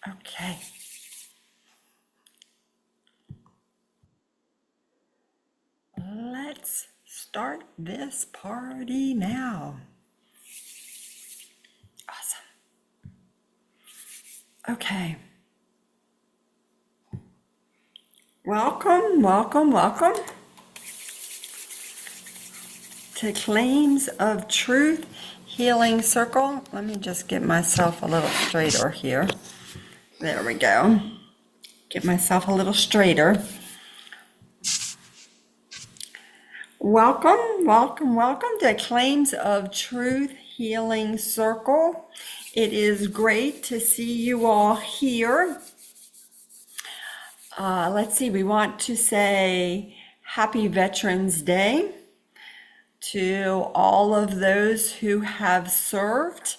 Okay. Let's start this party now. Awesome. Okay. Welcome, welcome, welcome to Claims of Truth Healing Circle. Let me just get myself a little straighter here. There we go. Get myself a little straighter. Welcome, welcome, welcome to Claims of Truth Healing Circle. It is great to see you all here. Let's see, we want to say Happy Veterans Day to all of those who have served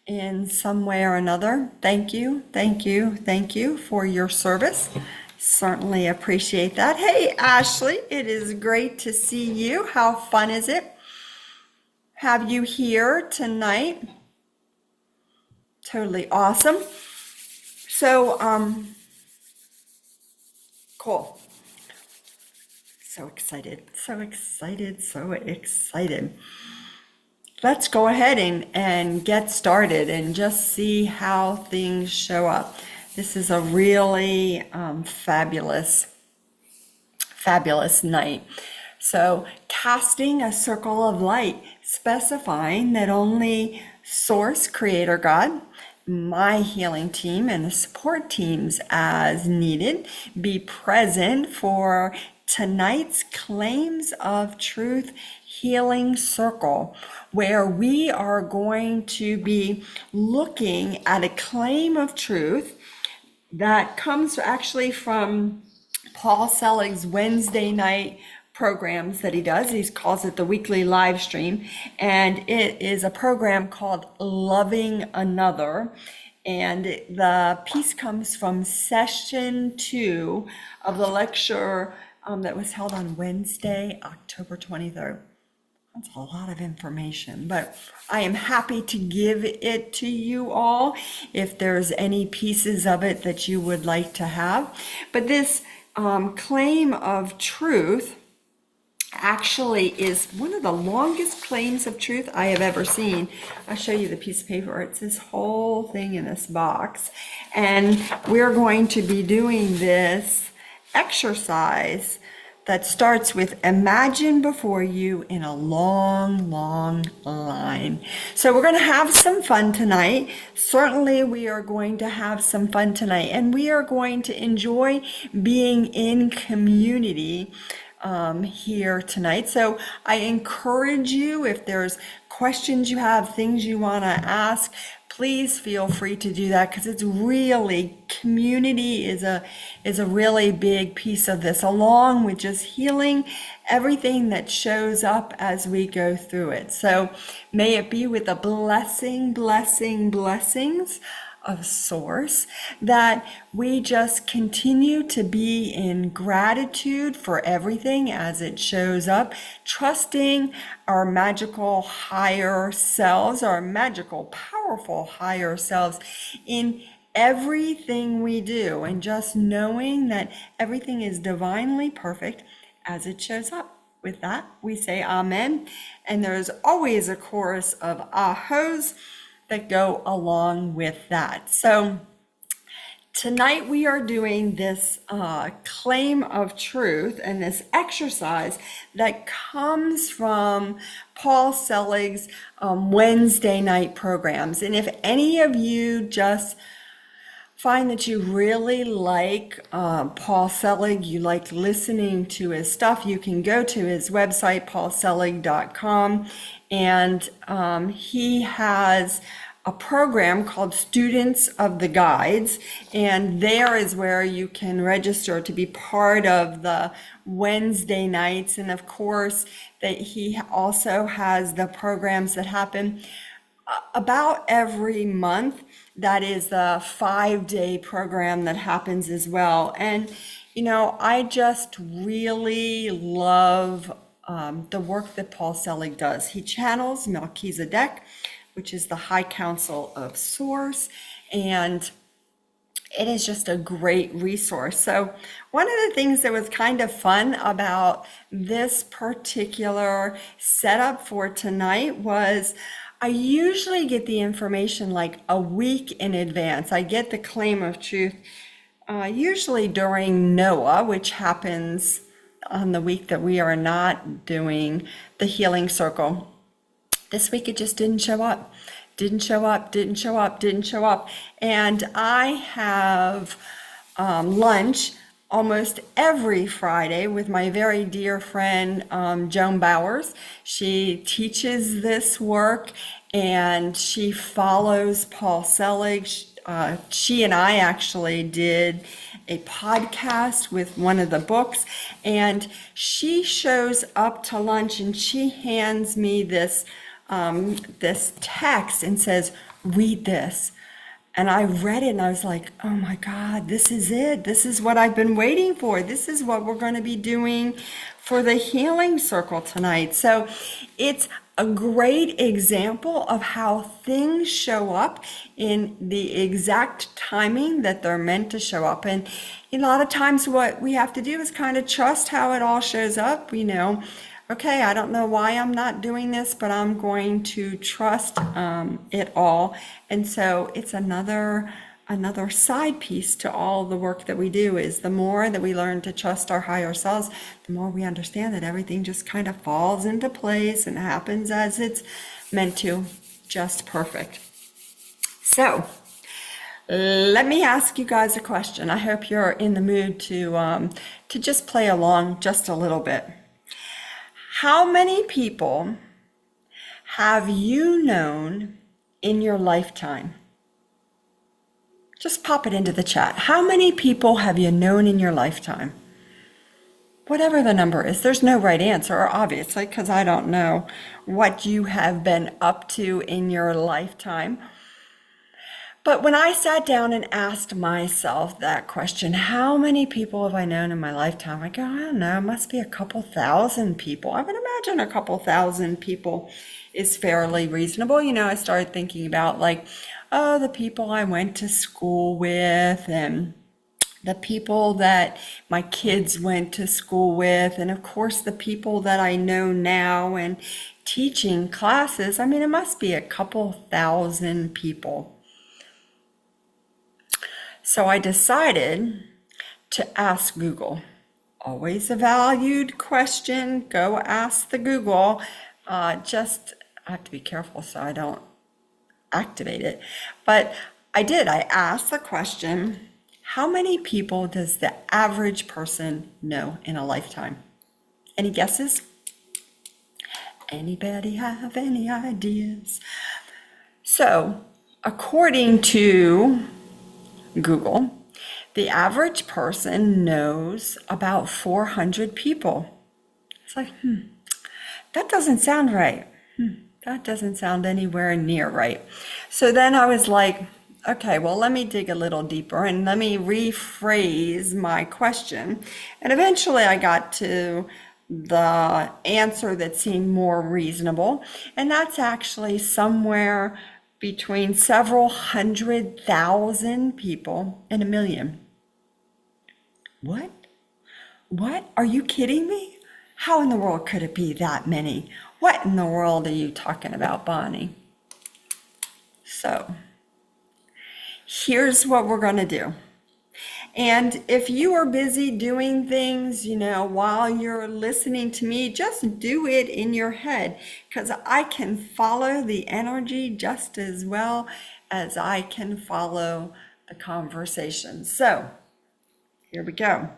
in some way or another. Thank you, thank you, thank you for your service. Certainly appreciate that. Hey, Ashley, it is great to see you. How fun is it? Have you here tonight? Totally awesome. So, cool. So excited, so excited, so excited. Let's go ahead and get started and just see how things show up. This is a really fabulous night. So casting a circle of light, specifying that only Source, Creator God, my healing team, and the support teams as needed be present for tonight's Claims of Truth Healing Circle, where we are going to be looking at a claim of truth that comes actually from Paul Selig's Wednesday night programs that he does. He calls it the weekly live stream, and it is a program called Loving Another. And the piece comes from session 2 of the lecture that was held on Wednesday, October 23rd. That's a lot of information, but I am happy to give it to you all if there's any pieces of it that you would like to have. But this claim of truth actually is one of the longest claims of truth I have ever seen. I'll show you the piece of paper. It's this whole thing in this box. And we're going to be doing this exercise that starts with imagine before you in a long, long line. So we're going to have some fun tonight. Certainly we are going to have some fun tonight, and we are going to enjoy being in community here tonight. So I encourage you, if there's questions you have, things you want to ask, please feel free to do that, because it's really, community is a really big piece of this, along with just healing everything that shows up as we go through it. So may it be with a blessings of Source, that we just continue to be in gratitude for everything as it shows up, trusting our magical higher selves, our magical, powerful higher selves in everything we do, and just knowing that everything is divinely perfect as it shows up. With that, we say amen, and there's always a chorus of ahos that go along with that. So tonight we are doing this claim of truth and this exercise that comes from Paul Selig's Wednesday night programs. And if any of you just find that you really like Paul Selig, you like listening to his stuff, you can go to his website, paulselig.com, and he has a program called Students of the Guides, and there is where you can register to be part of the Wednesday nights. And of course, that he also has the programs that happen about every month. That is the 5-day program that happens as well. And, you know, I just really love the work that Paul Selig does. He channels Melchizedek, which is the High Council of Source, and it is just a great resource. So one of the things that was kind of fun about this particular setup for tonight was I usually get the information like a week in advance. I get the claim of truth usually during Noah, which happens on the week that we are not doing the healing circle. This week it just didn't show up. Didn't show up, didn't show up, didn't show up. And I have lunch almost every Friday with my very dear friend Joan Bowers. She teaches this work and she follows Paul Selig. She and I actually did a podcast with one of the books, and she shows up to lunch and she hands me this text and says, read this. And I read it and I was like, oh my God, this is it. This is what I've been waiting for. This is what we're going to be doing for the healing circle tonight. So it's a great example of how things show up in the exact timing that they're meant to show up. And a lot of times what we have to do is kind of trust how it all shows up. Okay, I don't know why I'm not doing this, but I'm going to trust it all. And so it's another side piece to all the work that we do is the more that we learn to trust our higher selves, the more we understand that everything just kind of falls into place and happens as it's meant to, just perfect. So let me ask you guys a question. I hope you're in the mood to just play along just a little bit. How many people have you known in your lifetime? Just pop it into the chat. How many people have you known in your lifetime? Whatever the number is, there's no right answer, obviously, because I don't know what you have been up to in your lifetime. But when I sat down and asked myself that question, how many people have I known in my lifetime? I go, I don't know, it must be a couple thousand people. I would imagine a couple thousand people is fairly reasonable. I started thinking about the people I went to school with and the people that my kids went to school with, and of course the people that I know now and teaching classes. I mean, it must be a couple thousand people. So I decided to ask Google. Always a valued question. Go ask the Google. I have to be careful so I don't activate it. But I did. I asked the question, how many people does the average person know in a lifetime? Any guesses? Anybody have any ideas? So, according to Google, the average person knows about 400 people. It's like, that doesn't sound right. That doesn't sound anywhere near right. So then I was like, okay, well, let me dig a little deeper and let me rephrase my question. And eventually I got to the answer that seemed more reasonable. And that's actually somewhere between several 100,000 people and 1 million. What? What? Are you kidding me? How in the world could it be that many? What in the world are you talking about, Bonnie? So, here's what we're going to do. And if you are busy doing things, while you're listening to me, just do it in your head, because I can follow the energy just as well as I can follow the conversation. So here we go.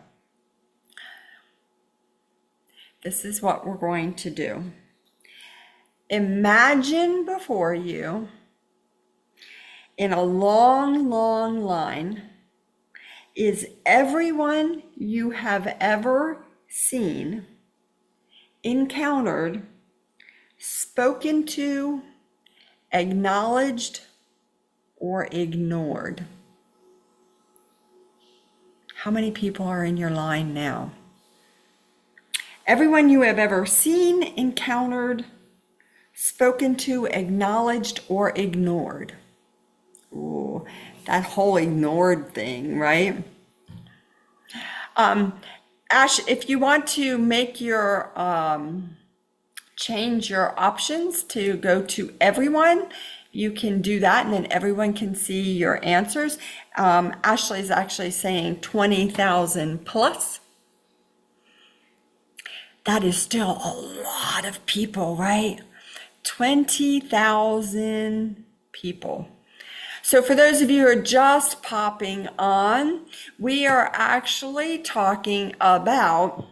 This is what we're going to do. Imagine before you, in a long, long line, is everyone you have ever seen, encountered, spoken to, acknowledged, or ignored. How many people are in your line now? Everyone you have ever seen, encountered, spoken to, acknowledged, or ignored. Ooh, that whole ignored thing, right? Ash, if you want to make your change your options to go to everyone, you can do that, and then everyone can see your answers. Ashley's actually saying 20,000 plus. That is still a lot of people, right? 20,000 people. So for those of you who are just popping on, we are actually talking about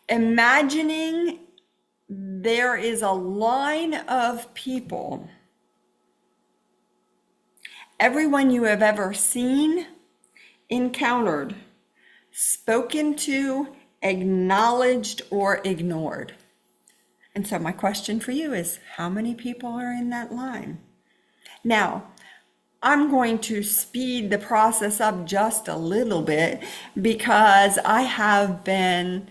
imagining there is a line of people, everyone you have ever seen, encountered, spoken to, acknowledged, or ignored. And so my question for you is, how many people are in that line? Now, I'm going to speed the process up just a little bit because I have been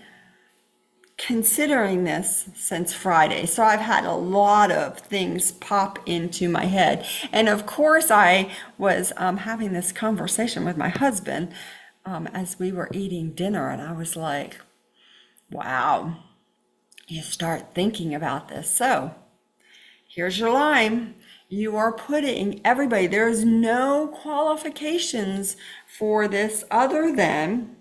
considering this since Friday. So I've had a lot of things pop into my head. And of course, I was having this conversation with my husband as we were eating dinner, and I was like, wow, you start thinking about this. So here's your line. You are putting everybody, there's no qualifications for this other than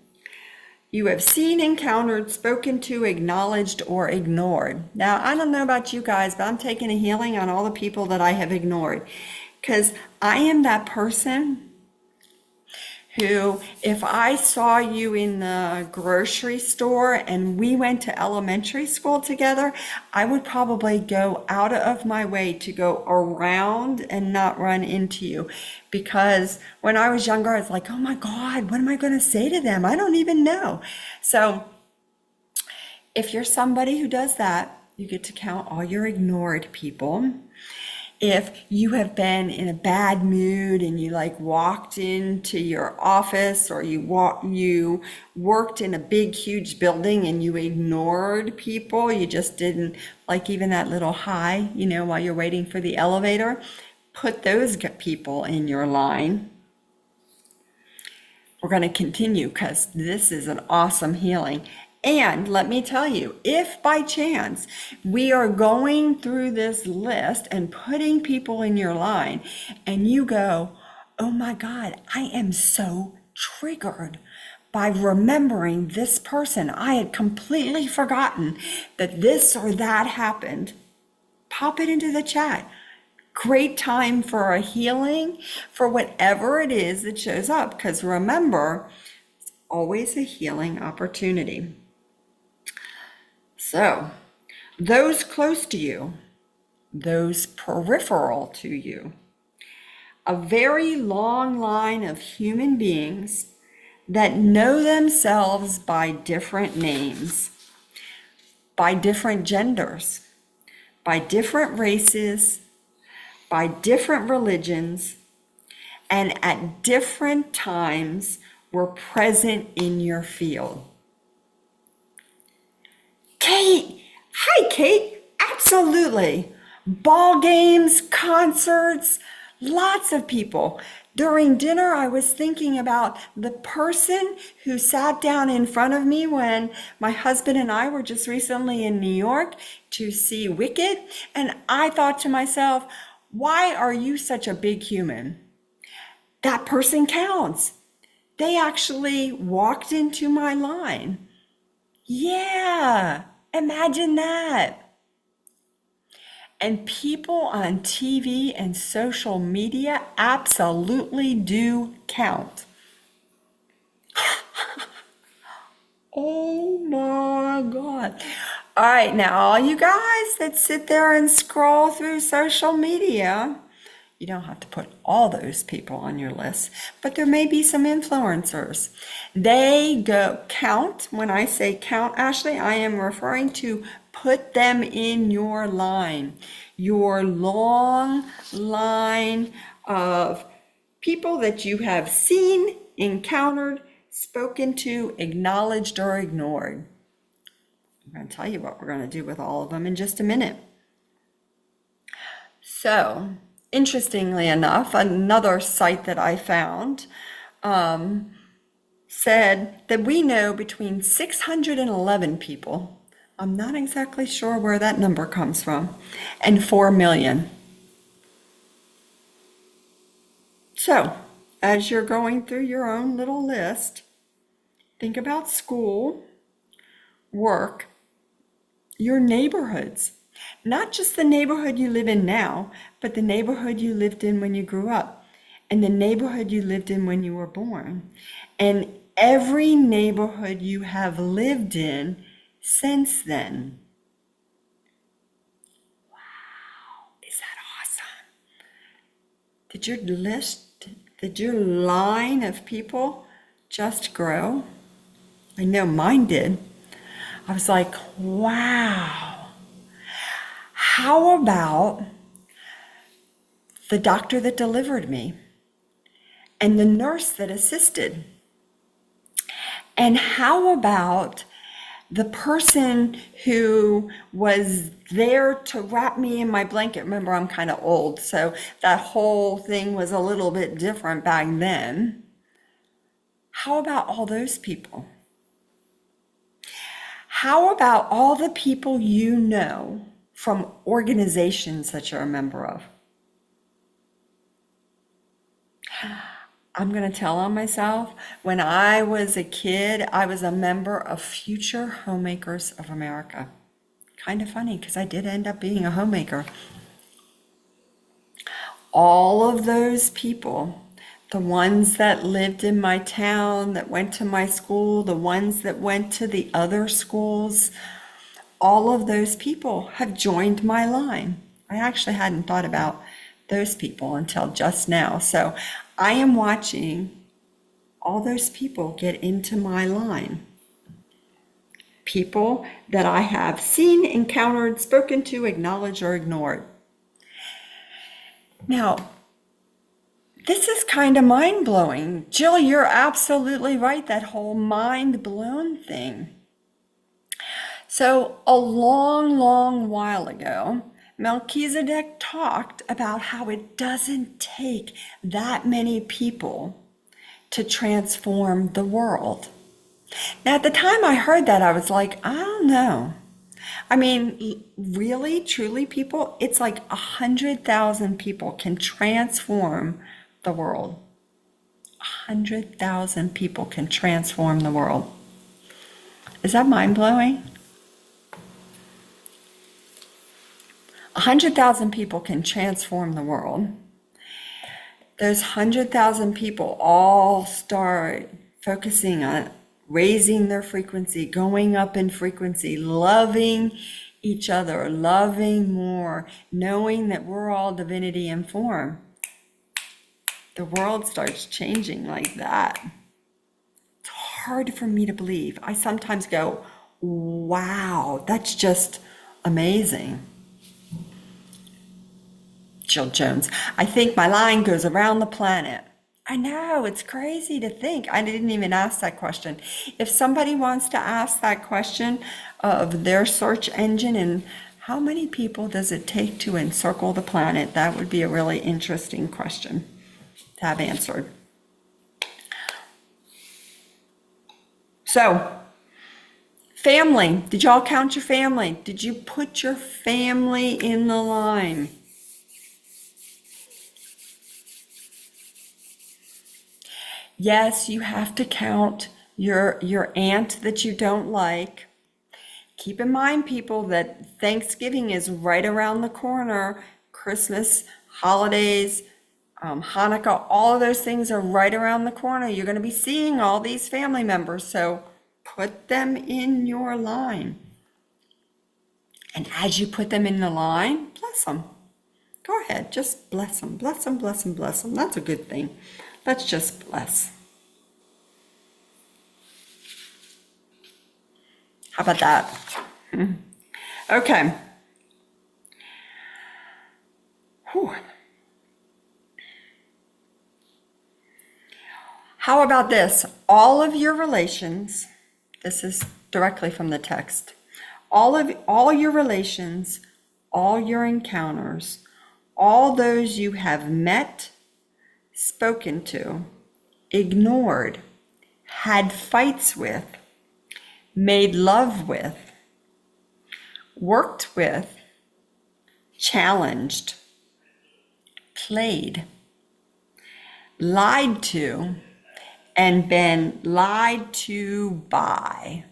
you have seen, encountered, spoken to, acknowledged, or ignored. Now, I don't know about you guys, but I'm taking a healing on all the people that I have ignored, because I am that person who, if I saw you in the grocery store and we went to elementary school together, I would probably go out of my way to go around and not run into you. Because when I was younger, I was like, oh my God, what am I going to say to them? I don't even know. So if you're somebody who does that, you get to count all your ignored people. If you have been in a bad mood and you like walked into your office, or you worked in a big huge building and you ignored people, you just didn't like even that little hi, while you're waiting for the elevator, put those people in your line. We're going to continue because this is an awesome healing. And let me tell you, if by chance we are going through this list and putting people in your line and you go, oh my God, I am so triggered by remembering this person. I had completely forgotten that this or that happened. Pop it into the chat. Great time for a healing for whatever it is that shows up. Because remember, it's always a healing opportunity. So, those close to you, those peripheral to you, a very long line of human beings that know themselves by different names, by different genders, by different races, by different religions, and at different times were present in your field. Kate, hi Kate, absolutely. Ball games, concerts, lots of people. During dinner, I was thinking about the person who sat down in front of me when my husband and I were just recently in New York to see Wicked. And I thought to myself, why are you such a big human? That person counts. They actually walked into my line. Yeah, imagine that. And people on TV and social media absolutely do count. Oh my God. All right, now all you guys that sit there and scroll through social media, you don't have to put all those people on your list, but there may be some influencers. They go count. When I say count, Ashley, I am referring to put them in your line, your long line of people that you have seen, encountered, spoken to, acknowledged, or ignored. I'm going to tell you what we're going to do with all of them in just a minute. So, Interestingly enough, another site that I found said that we know between 611 people, I'm not exactly sure where that number comes from, and 4 million. So, as you're going through your own little list, think about school, work, your neighborhoods. Not just the neighborhood you live in now, but the neighborhood you lived in when you grew up, and the neighborhood you lived in when you were born, and every neighborhood you have lived in since then. Is that awesome? Did your list, did your line of people just grow? I know mine did. I was like, wow. How about the doctor that delivered me and the nurse that assisted? And how about the person who was there to wrap me in my blanket? Remember, I'm kind of old, so that whole thing was a little bit different back then. How about all those people? How about all the people you know from organizations that you're a member of? I'm going to tell on myself. When I was a kid, I was a member of Future Homemakers of America. Kind of funny because I did end up being a homemaker. All of those people, the ones that lived in my town, that went to my school, the ones that went to the other schools, all of those people have joined my line. I actually hadn't thought about those people until just now. So I am watching all those people get into my line. People that I have seen, encountered, spoken to, acknowledged, or ignored. Now, this is kind of mind-blowing. Jill, you're absolutely right, that whole mind-blown thing. So a long, long while ago, Melchizedek talked about how it doesn't take that many people to transform the world. Now, at the time I heard that, I was like, I don't know. I mean, really, truly, people, it's like 100,000 people can transform the world. 100,000 people can transform the world. Is that mind-blowing? 100,000 people can transform the world. Those 100,000 people all start focusing on raising their frequency, going up in frequency, loving each other, loving more, knowing that we're all divinity in form. The world starts changing like that. It's hard for me to believe. I sometimes go, wow, that's just amazing. Jill Jones, I think my line goes around the planet. I know, it's crazy to think. I didn't even ask that question. If somebody wants to ask that question of their search engine and how many people does it take to encircle the planet, that would be a really interesting question to have answered. So, family. Did y'all count your family? Did you put your family in the line? Yes, you have to count your aunt that you don't like. Keep in mind, people, that Thanksgiving is right around the corner. Christmas, holidays, Hanukkah, all of those things are right around the corner. You're going to be seeing all these family members, so put them in your line. And as you put them in the line, bless them. Go ahead, just bless them, bless them, bless them, bless them. That's a good thing. Let's just bless. How about that? Okay. Whew. How about this? All of your relations, this is directly from the text, all your relations, all your encounters, all those you have met, spoken to, ignored, had fights with, made love with, worked with, challenged, played, lied to, and been lied to by.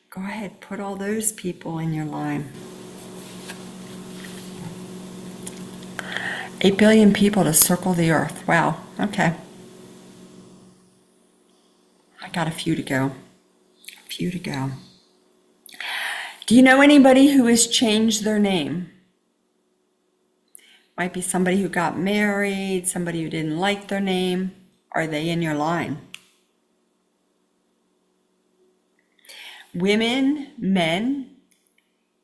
Go ahead, put all those people in your line. 8 billion people to circle the earth. Wow, okay. I got a few to go. A few to go. Do you know anybody who has changed their name? Might be somebody who got married, somebody who didn't like their name. Are they in your line? Women, men,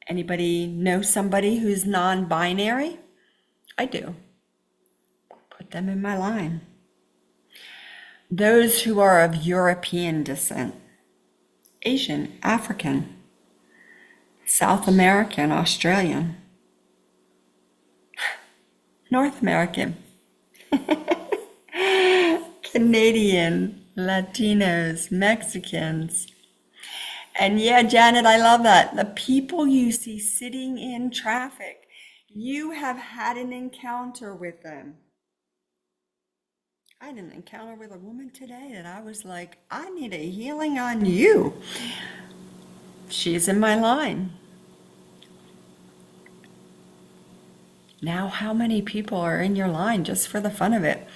anybody know somebody who's non-binary? I do. Put them in my line. Those who are of European descent, Asian, African, South American, Australian, North American, Canadian, Latinos, Mexicans. And yeah, Janet, I love that. The people you see sitting in traffic, you have had an encounter with them. I had an encounter with a woman today that I was like, I need a healing on you. She's in my line. Now, how many people are in your line just for the fun of it?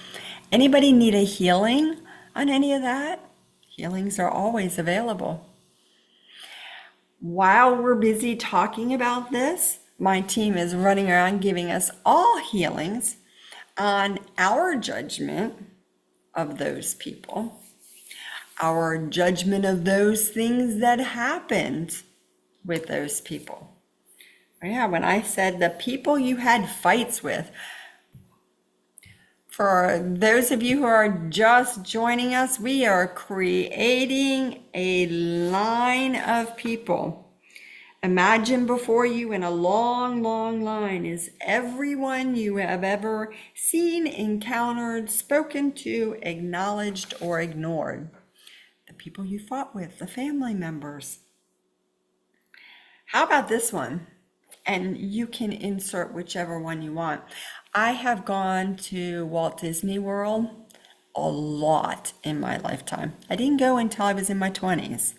Anybody need a healing on any of that? Healings are always available. While we're busy talking about this, my team is running around giving us all healings on our judgment of those people, our judgment of those things that happened with those people. Yeah, when I said the people you had fights with, for those of you who are just joining us, we are creating a line of people. Imagine before you in a long, long line is everyone you have ever seen, encountered, spoken to, acknowledged, or ignored. The people you fought with, the family members. How about this one? And you can insert whichever one you want. I have gone to Walt Disney World a lot in my lifetime. I didn't go until I was in my 20s.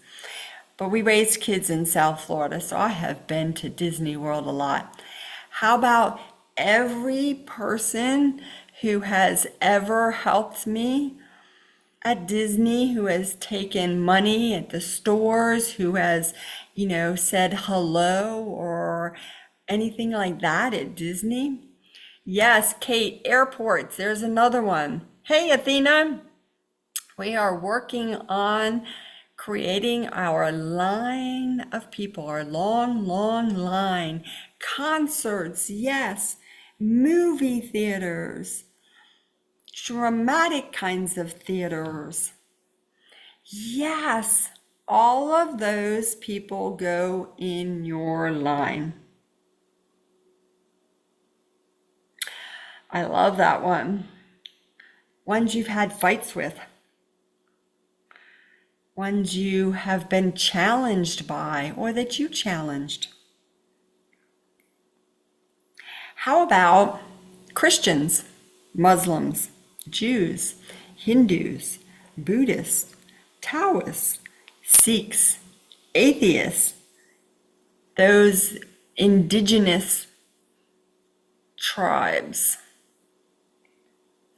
But we raised kids in South Florida, so I have been to Disney World a lot. How about every person who has ever helped me at Disney, who has taken money at the stores, who has, said hello or anything like that at Disney? Yes, Kate, airports, there's another one. Hey, Athena, we are working on creating our line of people, our long, long line. Concerts, yes. Movie theaters, dramatic kinds of theaters. Yes, all of those people go in your line. I love that one. Ones you've had fights with. Ones you have been challenged by or that you challenged. How about Christians, Muslims, Jews, Hindus, Buddhists, Taoists, Sikhs, atheists, those indigenous tribes?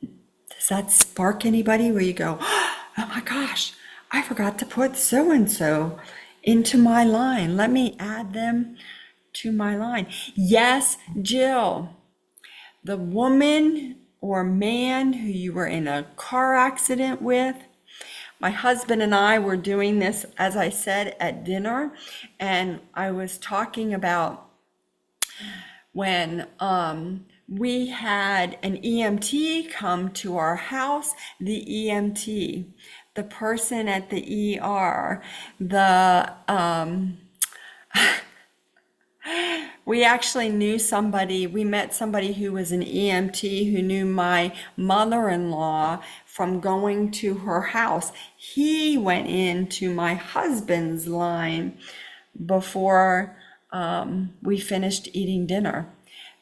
Does that spark anybody where you go, oh my gosh, I forgot to put so-and-so into my line. Let me add them to my line. Yes, Jill, the woman or man who you were in a car accident with. My husband and I were doing this, as I said, at dinner, and I was talking about when we had an EMT come to our house. The EMT, the person at the ER, We actually knew somebody, we met somebody who was an EMT who knew my mother-in-law from going to her house. He went into my husband's line before we finished eating dinner.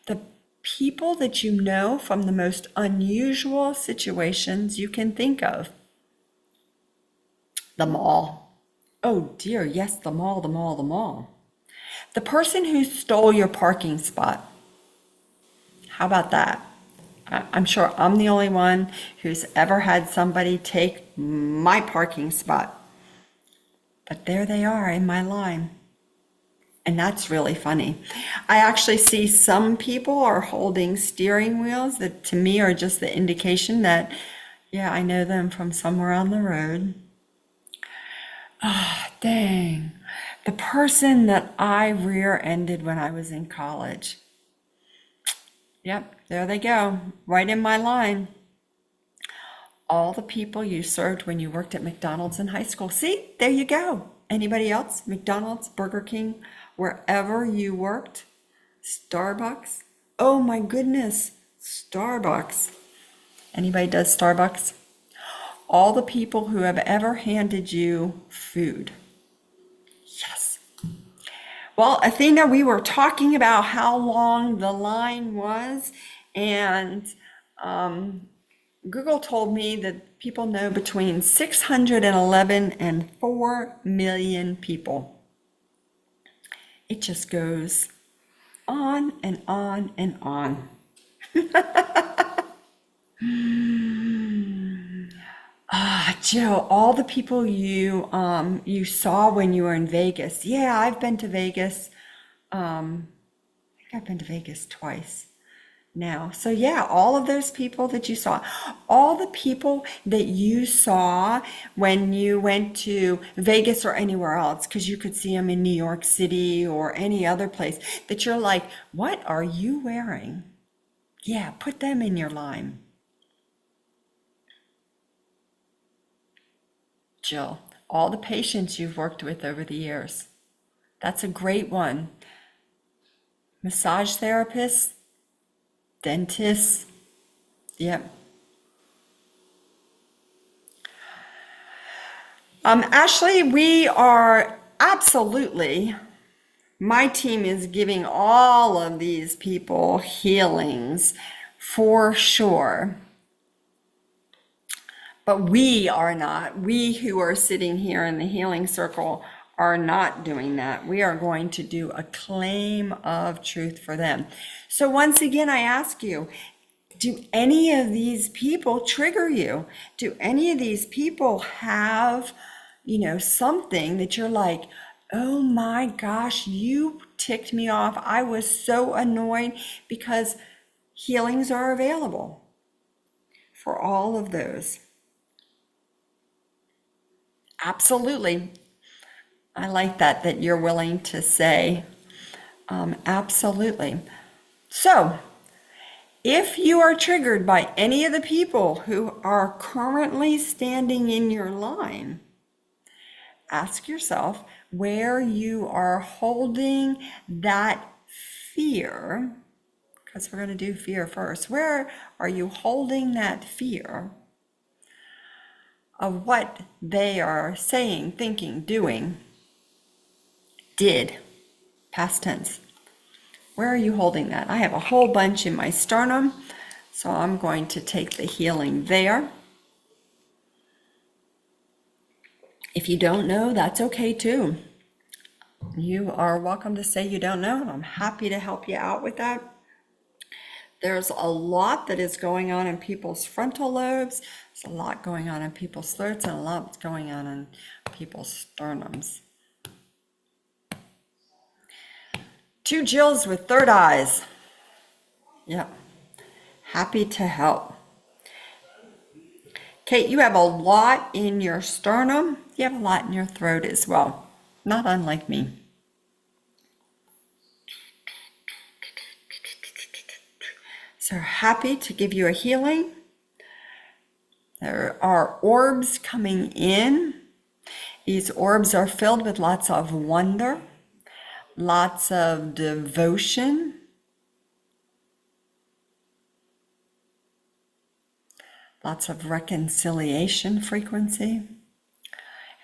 The people that you know from the most unusual situations you can think of. The mall. Oh dear, yes, the mall, the mall, the mall. The person who stole your parking spot. How about that? I'm sure I'm the only one who's ever had somebody take my parking spot. But there they are in my line. And that's really funny. I actually see some people are holding steering wheels that to me are just the indication that, yeah, I know them from somewhere on the road. Ah, dang. The person that I rear-ended when I was in college. Yep, there they go, right in my line. All the people you served when you worked at McDonald's in high school. See, there you go. Anybody else? McDonald's, Burger King, wherever you worked? Starbucks? Oh my goodness, Starbucks. Anybody does Starbucks? All the people who have ever handed you food. Yes. Well, Athena, we were talking about how long the line was, and Google told me that people know between 611 and 4 million people. It just goes on and on and on. Jill, all the people you saw when you were in Vegas. Yeah, I've been to Vegas. I think I've been to Vegas twice now. So yeah, all of those people that you saw, all the people that you saw when you went to Vegas or anywhere else, because you could see them in New York City or any other place, that you're like, what are you wearing? Yeah, put them in your line. Jill, all the patients you've worked with over the years. That's a great one. Massage therapists, dentists. Yep. Ashley, we are absolutely, my team is giving all of these people healings for sure. But we are not. We who are sitting here in the healing circle are not doing that. We are going to do a claim of truth for them. So once again, I ask you, do any of these people trigger you? Do any of these people have, something that you're like, oh my gosh, you ticked me off. I was so annoyed, because healings are available for all of those. Absolutely. I like that you're willing to say, absolutely. So, if you are triggered by any of the people who are currently standing in your line, ask yourself where you are holding that fear, because we're going to do fear first. Where are you holding that fear of what they are saying, thinking, doing, did, past tense? Where are you holding that? I have a whole bunch in my sternum, so I'm going to take the healing there. If you don't know, that's okay too. You are welcome to say you don't know, and I'm happy to help you out with that. There's a lot that is going on in people's frontal lobes. There's a lot going on in people's throats, and a lot that's going on in people's sternums. Two Jills with third eyes. Yep. Happy to help. Kate, you have a lot in your sternum. You have a lot in your throat as well. Not unlike me. So happy to give you a healing. There are orbs coming in. These orbs are filled with lots of wonder, lots of devotion, lots of reconciliation frequency.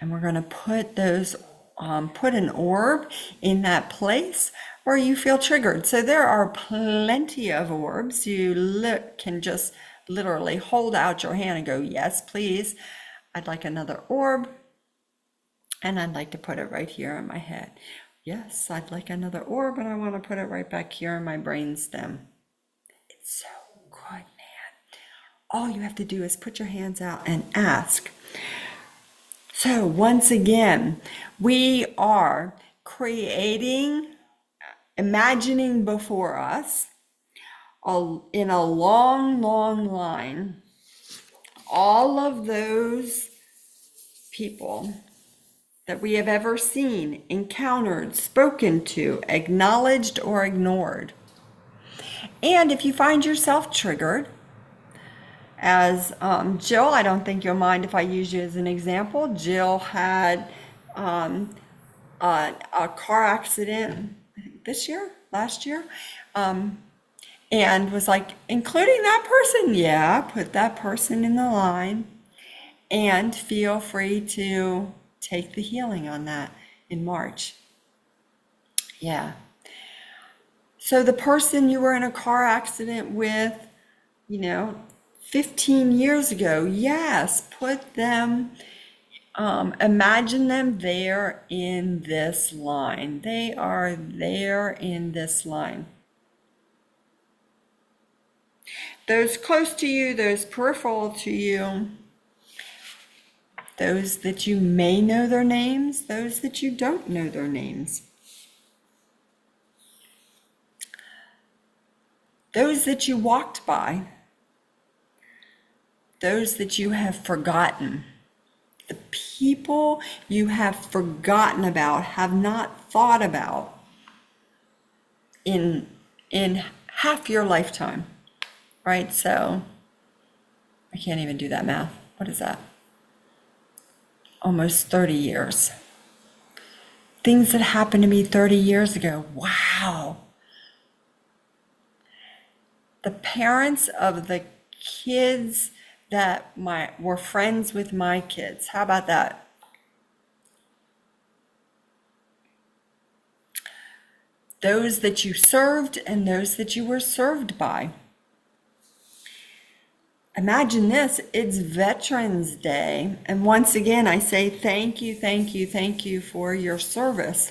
And we're going to put put an orb in that place where you feel triggered. So there are plenty of orbs. You can just literally hold out your hand and go, yes, please. I'd like another orb. And I'd like to put it right here in my head. Yes, I'd like another orb, and I want to put it right back here in my brain stem. It's so good, man. All you have to do is put your hands out and ask. So once again, we are imagining before us, in a long, long line, all of those people that we have ever seen, encountered, spoken to, acknowledged, or ignored. And if you find yourself triggered, as Jill, I don't think you'll mind if I use you as an example. Jill had a car accident last year, and was like, including that person. Yeah, put that person in the line, and feel free to take the healing on that in March. Yeah. So the person you were in a car accident with, 15 years ago, yes, put them, imagine them there in this line. They are there in this line. Those close to you, those peripheral to you, those that you may know their names, those that you don't know their names. Those that you walked by, those that you have forgotten, the people you have forgotten about, have not thought about in half your lifetime, right? So I can't even do that math. What is that? Almost 30 years. Things that happened to me 30 years ago. Wow. The parents of the kids that were friends with my kids. How about that? Those that you served and those that you were served by. Imagine this, it's Veterans Day. And once again, I say thank you, thank you, thank you for your service.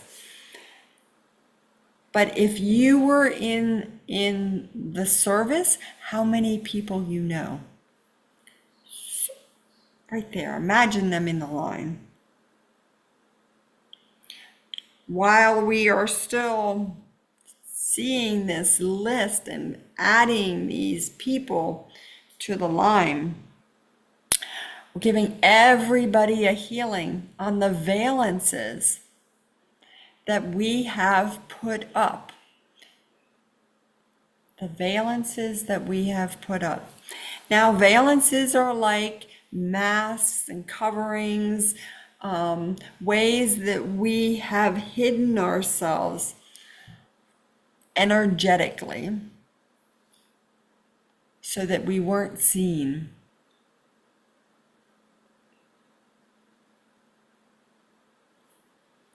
But if you were in the service, how many people you know? Right there, imagine them in the line. While we are still seeing this list and adding these people to the line, we're giving everybody a healing on the valences that we have put up. The valences that we have put up. Now, valences are like masks and coverings, ways that we have hidden ourselves energetically so that we weren't seen.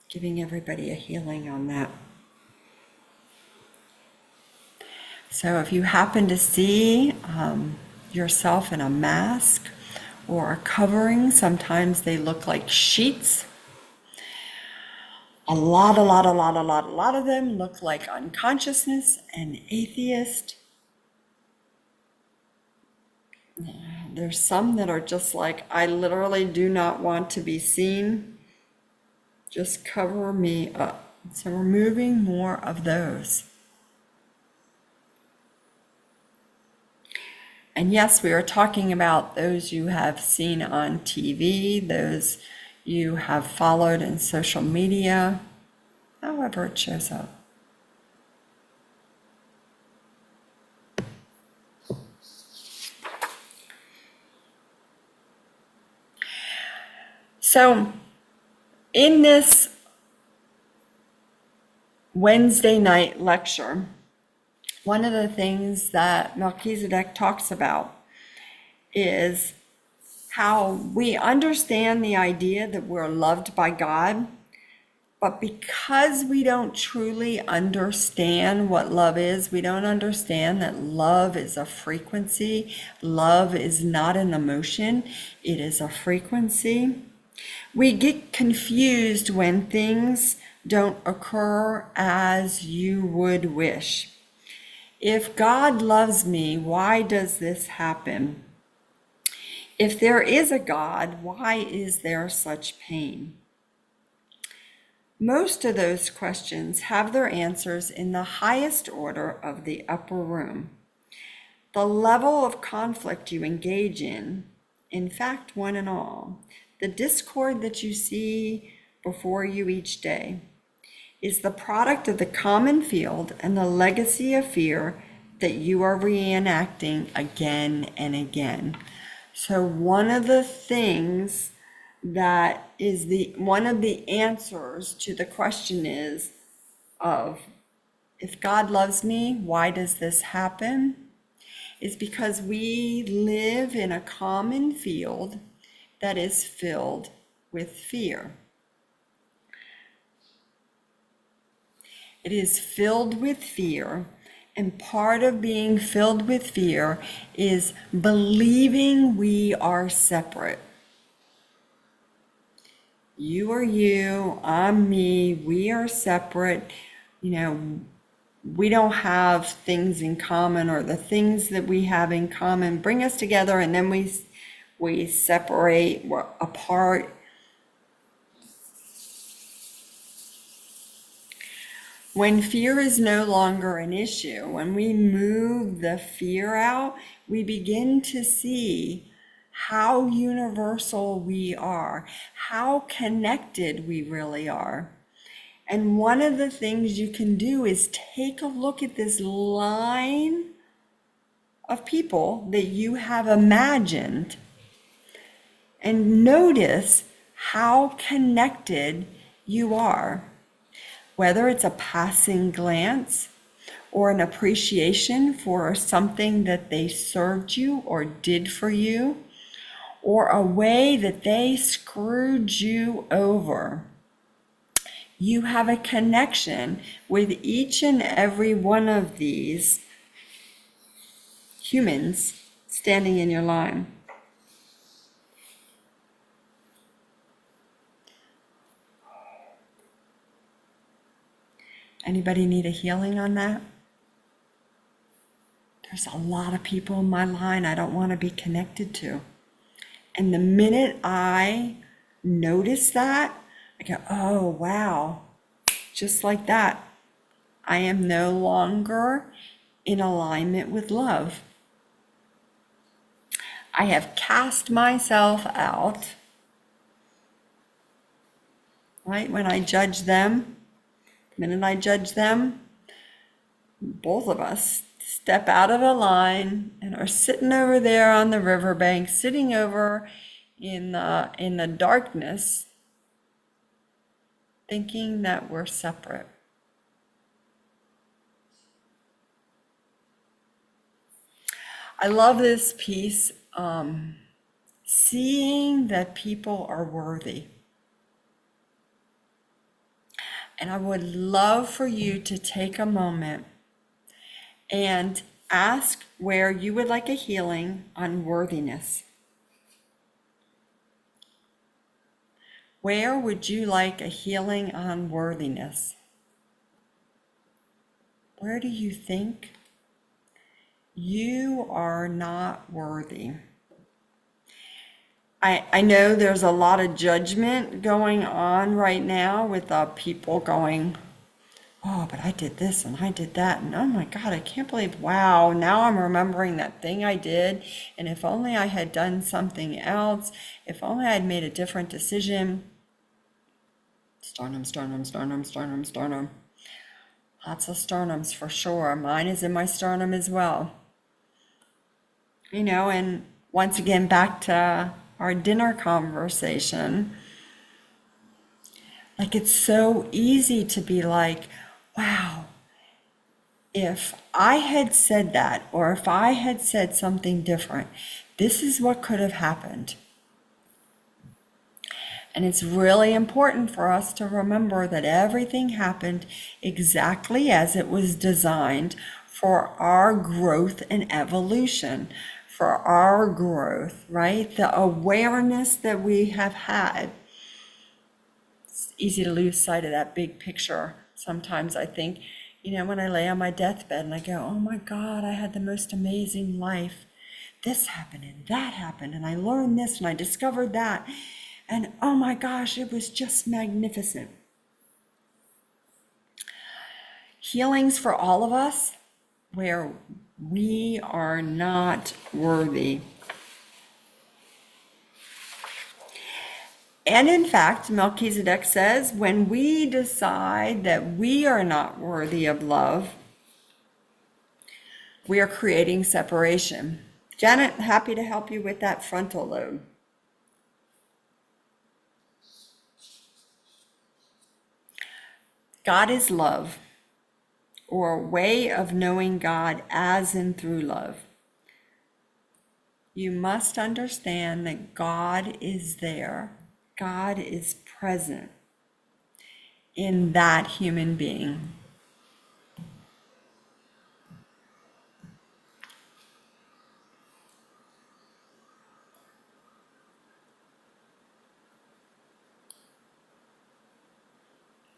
Giving everybody a healing on that. So if you happen to see yourself in a mask or a covering, sometimes they look like sheets. A lot of them look like unconsciousness and atheist. There's some that are just like, I literally do not want to be seen. Just cover me up. So we're moving more of those. And yes, we are talking about those you have seen on TV, those you have followed in social media, however it shows up. So in this Wednesday night lecture, one of the things that Melchizedek talks about is how we understand the idea that we're loved by God, but because we don't truly understand what love is, we don't understand that love is a frequency. Love is not an emotion, it is a frequency. We get confused when things don't occur as you would wish. If God loves me, why does this happen? If there is a God, why is there such pain? Most of those questions have their answers in the highest order of the upper room. The level of conflict you engage in fact, one and all, the discord that you see before you each day, is the product of the common field and the legacy of fear that you are reenacting again and again. So one of the things that is one of the answers to the question is of, if God loves me, why does this happen? Is because we live in a common field that is filled with fear. It is filled with fear, and part of being filled with fear is believing we are separate. You are you, I'm me, we are separate. We don't have things in common, or the things that we have in common bring us together, and then we separate, we're apart. When fear is no longer an issue, when we move the fear out, we begin to see how universal we are, how connected we really are. And one of the things you can do is take a look at this line of people that you have imagined and notice how connected you are. Whether it's a passing glance or an appreciation for something that they served you or did for you, or a way that they screwed you over. You have a connection with each and every one of these humans standing in your line. Anybody need a healing on that? There's a lot of people in my line I don't want to be connected to. And the minute I notice that, I go, oh, wow, just like that. I am no longer in alignment with love. I have cast myself out, right? When I judge them, the minute I judge them, both of us step out of a line and are sitting over there on the riverbank, sitting over in the darkness, thinking that we're separate. I love this piece, seeing that people are worthy. And I would love for you to take a moment and ask where you would like a healing on worthiness. Where would you like a healing on worthiness? Where do you think you are not worthy? I know there's a lot of judgment going on right now with people going, oh, but I did this and I did that. And oh my God, I can't believe, wow, now I'm remembering that thing I did. And if only I had done something else, if only I had made a different decision. Sternum, sternum, sternum, sternum, sternum. Lots of sternums for sure. Mine is in my sternum as well. And once again, back to our dinner conversation. Like, it's so easy to be like, wow, if I had said that, or if I had said something different, this is what could have happened. And it's really important for us to remember that everything happened exactly as it was designed for our growth and evolution, for our growth, right? The awareness that we have had. It's easy to lose sight of that big picture. Sometimes I think, when I lay on my deathbed and I go, oh my God, I had the most amazing life. This happened and that happened, and I learned this and I discovered that. And oh my gosh, it was just magnificent. Healings for all of us where we are not worthy. And in fact, Melchizedek says, when we decide that we are not worthy of love, we are creating separation. Janet, happy to help you with that frontal lobe. God is love, or a way of knowing God as and through love. You must understand that God is there. God is present in that human being.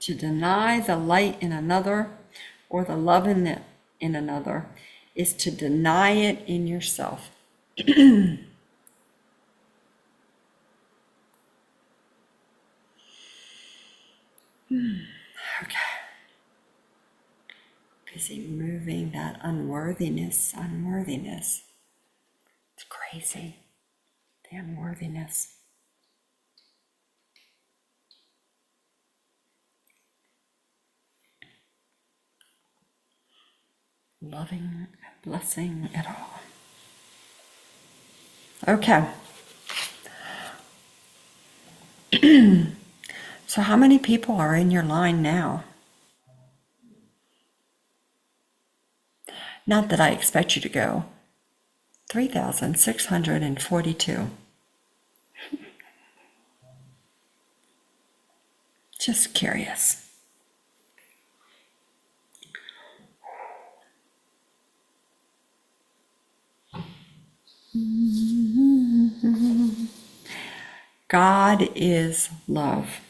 To deny the light in another or the love in another is to deny it in yourself. Okay. Busy moving that unworthiness. It's crazy. The unworthiness. Loving, blessing it all. Okay. So how many people are in your line now? Not that I expect you to go. 3,642. Just curious. God is love.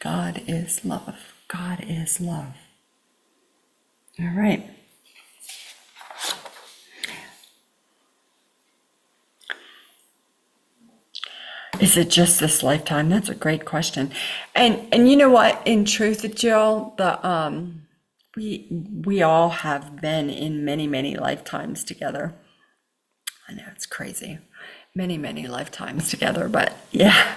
God is love. God is love. All right. Is it just this lifetime? That's a great question. And you know what? In truth, Jill, we all have been in many lifetimes together. I know it's crazy. Many lifetimes together, but yeah.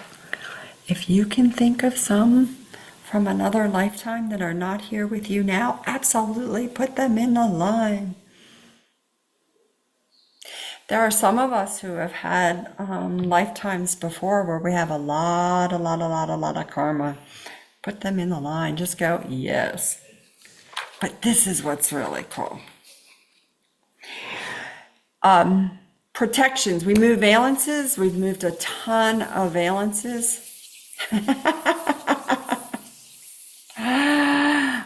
If you can think of some from another lifetime that are not here with you now, absolutely put them in the line. There are some of us who have had lifetimes before where we have a lot of karma. Put them in the line. Just go, yes. But this is what's really cool. Protections. We move valences. We've moved a ton of valences.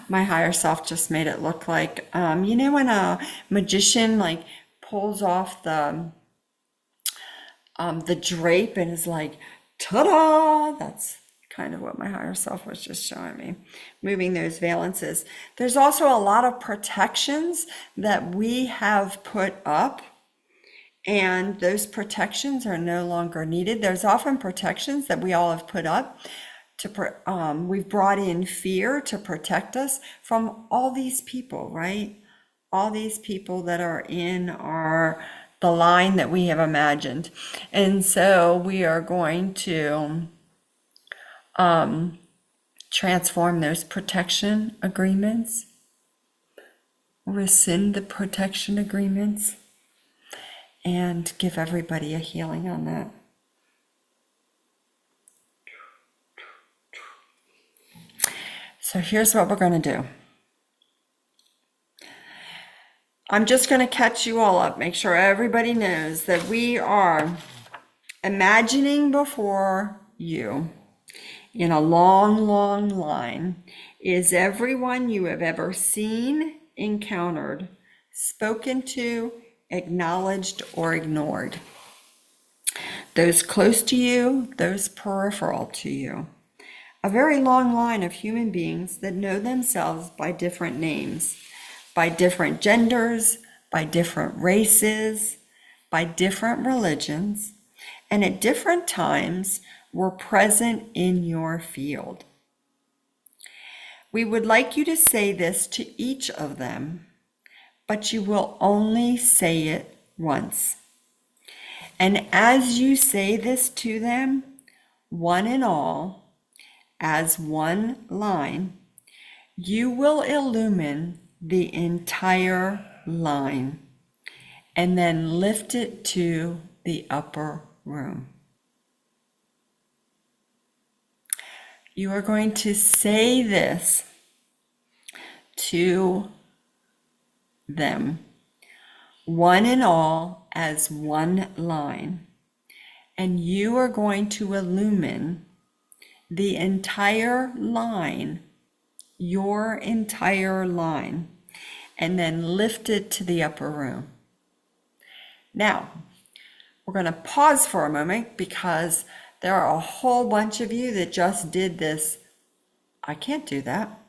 My higher self just made it look like, when a magician pulls off the drape and is like, ta-da! That's kind of what my higher self was just showing me, moving those valences. There's also a lot of protections that we have put up, and those protections are no longer needed. There's often protections that we all have put up we've brought in fear to protect us from all these people, right? All these people that are in the line that we have imagined. And so we are going to transform those protection agreements, rescind the protection agreements, and give everybody a healing on that. So here's what we're going to do. I'm just going to catch you all up, make sure everybody knows that we are imagining before you in a long, long line is everyone you have ever seen, encountered, spoken to, acknowledged, or ignored. Those close to you, those peripheral to you. A very long line of human beings that know themselves by different names, by different genders, by different races, by different religions, and at different times were present in your field. We would like you to say this to each of them, but you will only say it once. And as you say this to them, one and all, as one line, you will illumine the entire line and then lift it to the upper room. You are going to say this to them, one and all, as one line, and you are going to illumine the entire line, your entire line, and then lift it to the upper room. Now, we're going to pause for a moment because there are a whole bunch of you that just did this. I can't do that.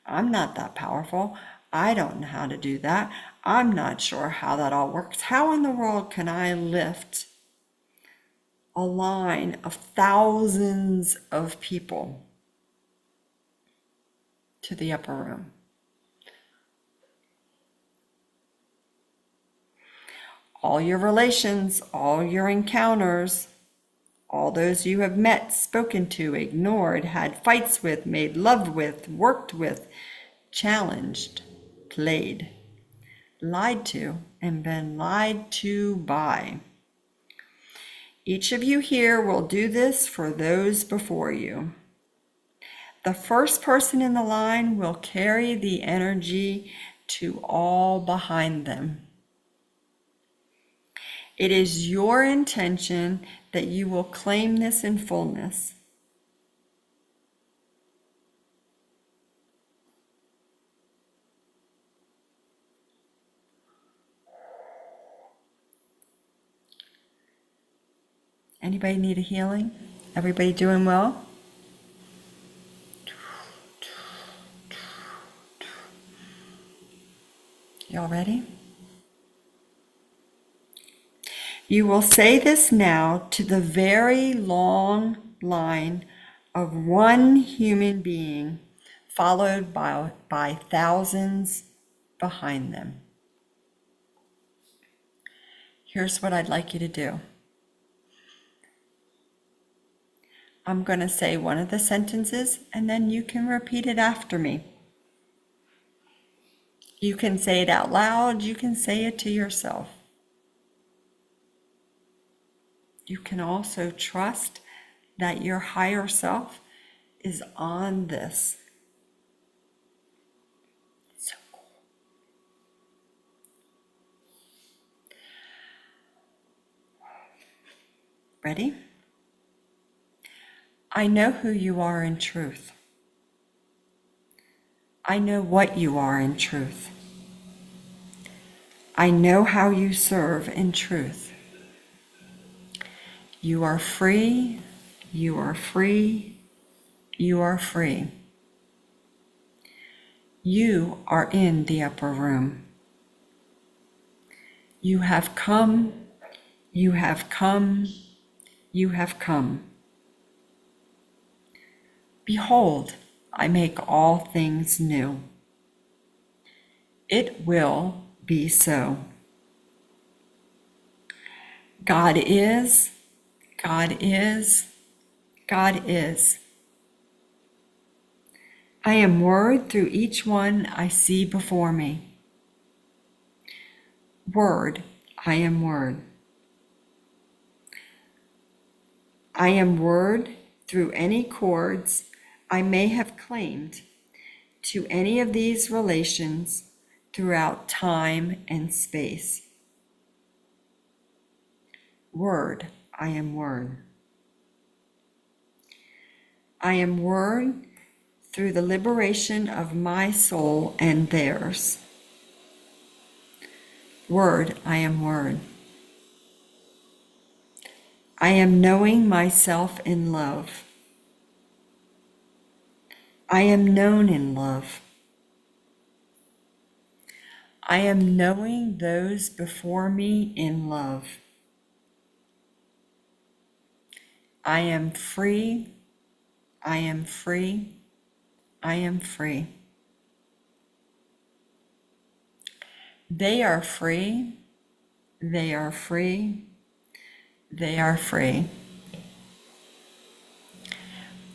I'm not that powerful. I don't know how to do that. I'm not sure how that all works. How in the world can I lift a line of thousands of people to the upper room? All your relations, all your encounters, all those you have met, spoken to, ignored, had fights with, made love with, worked with, challenged, played, lied to, and been lied to by. Each of you here will do this for those before you. The first person in the line will carry the energy to all behind them. It is your intention that you will claim this in fullness. Anybody need a healing? Everybody doing well? Y'all ready? You will say this now to the very long line of one human being, followed by thousands behind them. Here's what I'd like you to do. I'm going to say one of the sentences, and then you can repeat it after me. You can say it out loud. You can say it to yourself. You can also trust that your higher self is on this. So cool. Ready? I know who you are in truth. I know what you are in truth. I know how you serve in truth. You are free, you are free, you are free. You are in the upper room. You have come, you have come, you have come. Behold, I make all things new. It will be so. God is, God is, God is. I am word through each one I see before me. Word, I am word. I am word through any chords I may have claimed to any of these relations throughout time and space. Word, I am Word. I am Word through the liberation of my soul and theirs. Word, I am Word. I am knowing myself in love. I am known in love. I am knowing those before me in love. I am free. I am free. I am free. They are free. They are free. They are free.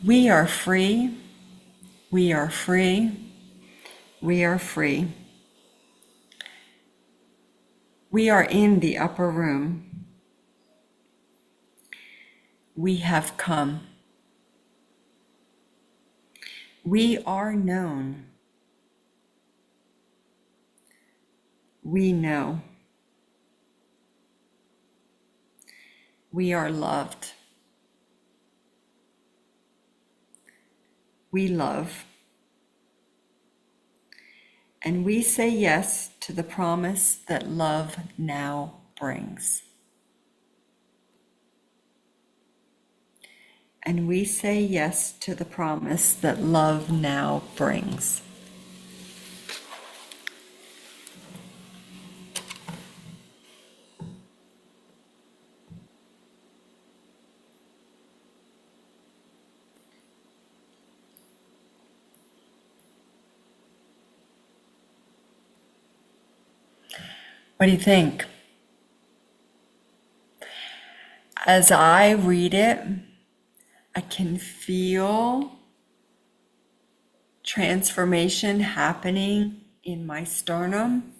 We are free. We are free. We are free. We are in the upper room. We have come. We are known. We know. We are loved. We love. And we say yes to the promise that love now brings. And we say yes to the promise that love now brings. What do you think? As I read it, I can feel transformation happening in my sternum,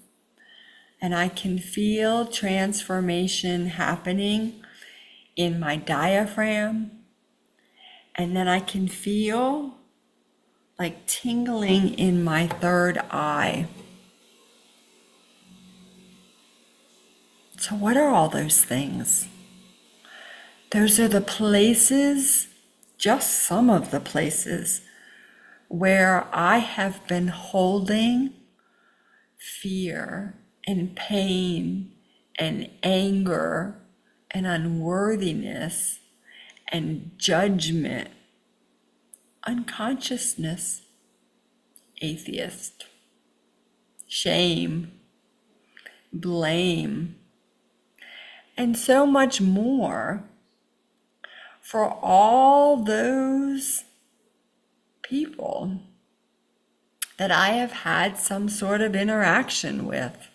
and I can feel transformation happening in my diaphragm, and then I can feel like tingling in my third eye. So what are all those things? Those are the places, just some of the places, where I have been holding fear and pain and anger and unworthiness and judgment, unconsciousness, atheist, shame, blame, and so much more for all those people that I have had some sort of interaction with.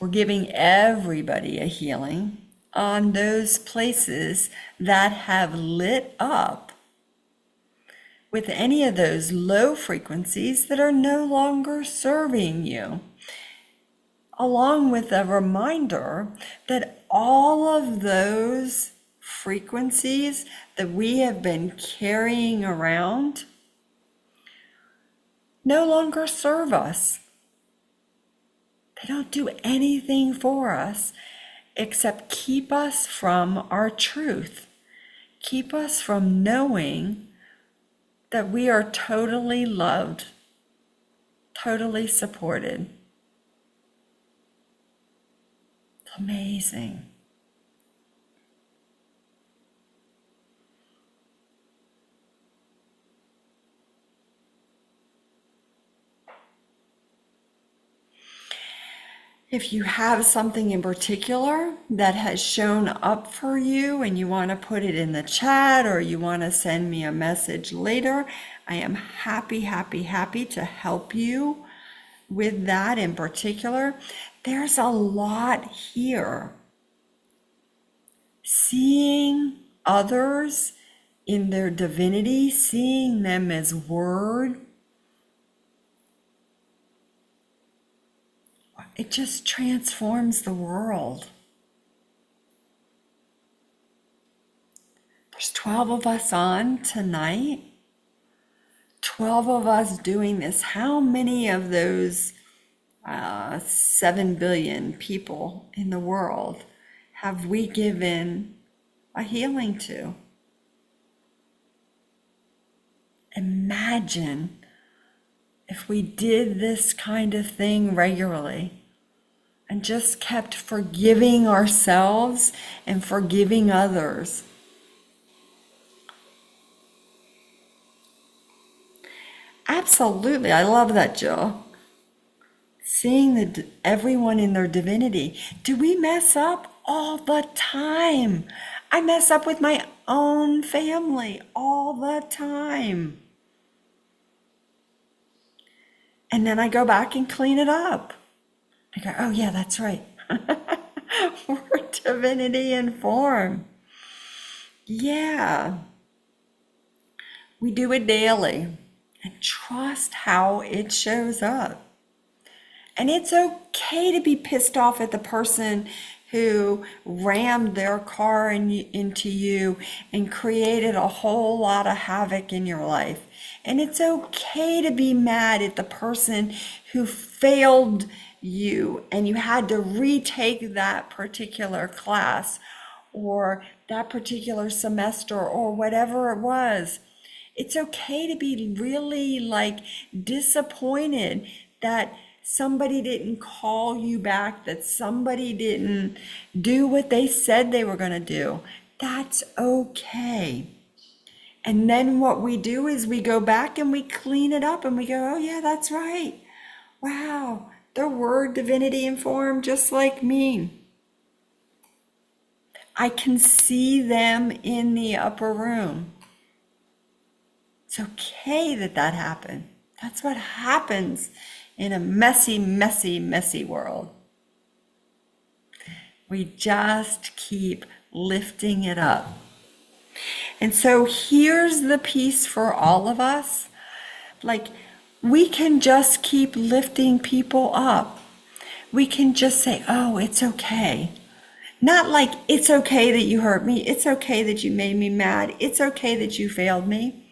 We're giving everybody a healing on those places that have lit up with any of those low frequencies that are no longer serving you. Along with a reminder that all of those frequencies that we have been carrying around no longer serve us. They don't do anything for us except keep us from our truth, keep us from knowing that we are totally loved, totally supported. It's amazing. If you have something in particular that has shown up for you and you want to put it in the chat or you want to send me a message later, I am happy to help you with that in particular. There's a lot here. Seeing others in their divinity, seeing them as word, it just transforms the world. There's 12 of us on tonight, 12 of us doing this. How many of those 7 billion people in the world have we given a healing to? Imagine if we did this kind of thing regularly and just kept forgiving ourselves and forgiving others. Absolutely. I love that, Jill. Seeing everyone in their divinity. Do we mess up? All the time? I mess up with my own family all the time. And then I go back and clean it up. I go, oh yeah, that's right. We're divinity in form. Yeah. We do it daily. And trust how it shows up. And it's okay to be pissed off at the person who rammed their car into you and created a whole lot of havoc in your life. And it's okay to be mad at the person who failed you and you had to retake that particular class or that particular semester or whatever it was. It's okay to be really disappointed that somebody didn't call you back, that somebody didn't do what they said they were going to do. That's okay. And then what we do is we go back and we clean it up and we go, oh yeah, that's right. Wow, there were divinity in form just like me. I can see them in the upper room. It's okay that happened. That's what happens in a messy, messy, messy world. We just keep lifting it up. And so here's the piece for all of us. We can just keep lifting people up. We can just say, oh, it's okay. Not like it's okay that you hurt me. It's okay that you made me mad. It's okay that you failed me.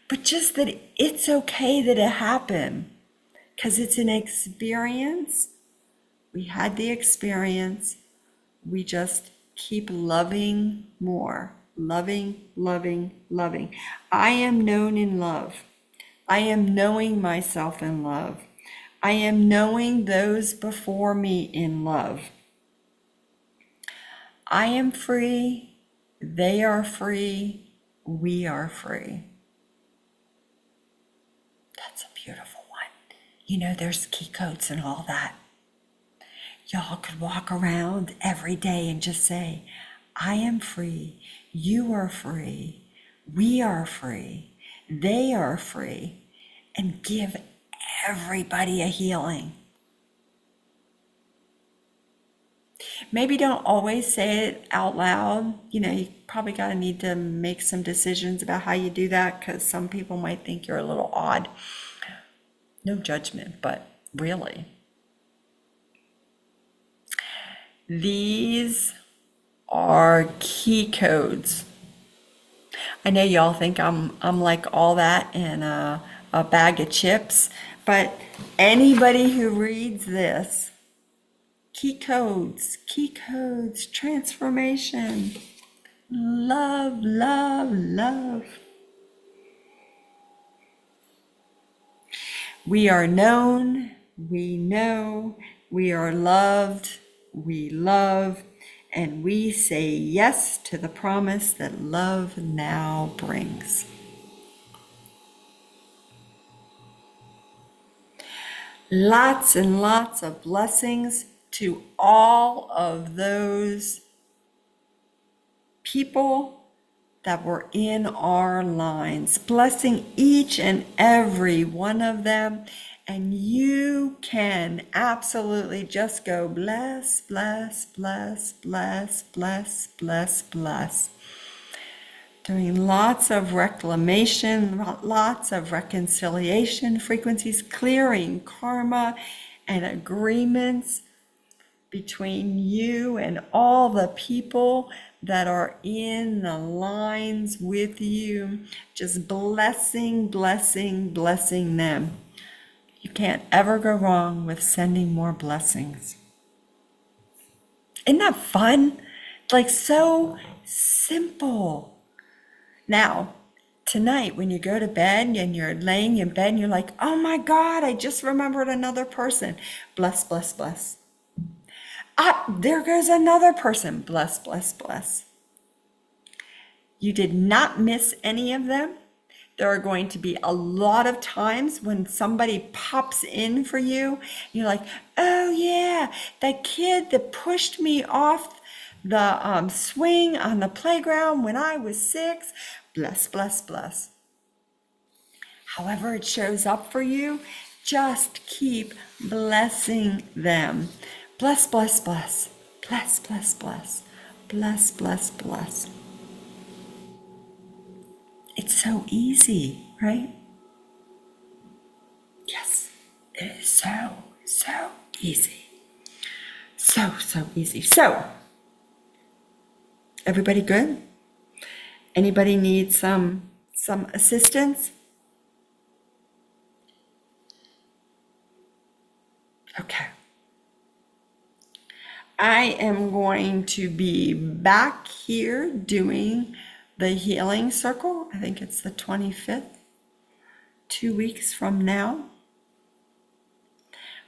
But just that it's okay that it happened. Because it's an experience. We had the experience. We just keep loving more. Loving, loving, loving. I am known in love. I am knowing myself in love. I am knowing those before me in love. I am free. They are free. We are free. That's a beautiful one. There's key codes and all that. Y'all could walk around every day and just say, I am free. You are free. We are free. They are free. And give everybody a healing. Maybe don't always say it out loud. You probably need to make some decisions about how you do that because some people might think you're a little odd. No judgment, but really. These are key codes. I know y'all think I'm like all that in a bag of chips, but anybody who reads this, key codes, transformation, love, love, love. We are known, we know, we are loved, we love, and we say yes to the promise that love now brings. Lots and lots of blessings to all of those people that were in our lines, blessing each and every one of them. And you can absolutely just go bless, bless, bless, bless, bless, bless, bless. Doing lots of reclamation, lots of reconciliation frequencies, clearing karma and agreements between you and all the people that are in the lines with you, just blessing, blessing, blessing them. You can't ever go wrong with sending more blessings. Isn't that fun? Like so simple. Now, tonight when you go to bed and you're laying in bed and you're like, oh my God, I just remembered another person. Bless, bless, bless. Ah, there goes another person. Bless, bless, bless. You did not miss any of them. There are going to be a lot of times when somebody pops in for you. You're like, oh yeah, that kid that pushed me off the swing on the playground when I was 6. Bless, bless, bless. However it shows up for you, just keep blessing them. Bless, bless, bless. Bless, bless, bless. Bless, bless, bless. It's so easy, right? Yes, it is so easy. So easy. So, everybody good? Anybody need some assistance? Okay. I am going to be back here doing the healing circle. I think it's the 25th, 2 weeks from now.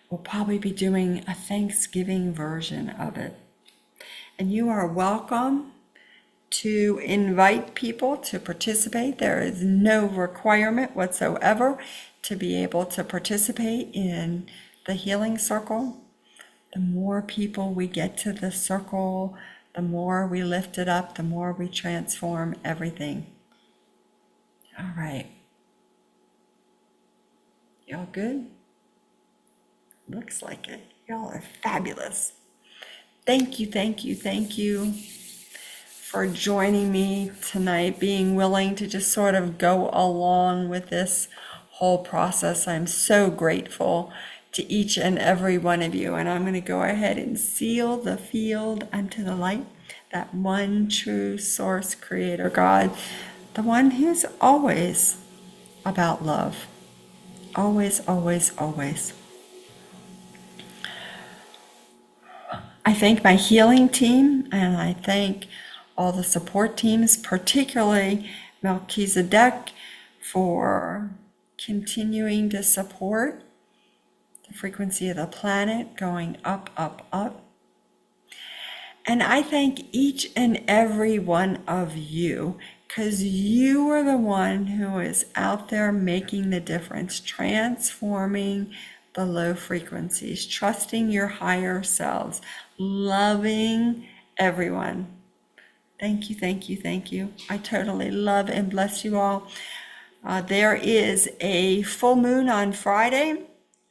We'll probably be doing a Thanksgiving version of it. And you are welcome to invite people to participate. There is no requirement whatsoever to be able to participate in the healing circle. The more people we get to the circle, the more we lift it up, the more we transform everything. All right. Y'all good? Looks like it. Y'all are fabulous. Thank you, thank you, thank you for joining me tonight, being willing to just sort of go along with this whole process. I'm so grateful to each and every one of you. And I'm going to go ahead and seal the field unto the light, that one true source creator God, the one who's always about love. Always, always, always. I thank my healing team, and I thank all the support teams, particularly Melchizedek, for continuing to support the frequency of the planet going up, up, up. And I thank each and every one of you, because you are the one who is out there making the difference, transforming the low frequencies, trusting your higher selves, loving everyone. Thank you, thank you, thank you. I totally love and bless you all. There is a full moon on Friday,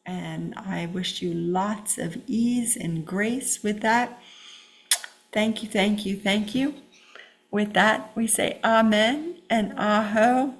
and I wish you lots of ease and grace with that. Thank you, thank you, thank you. With that, we say amen and aho.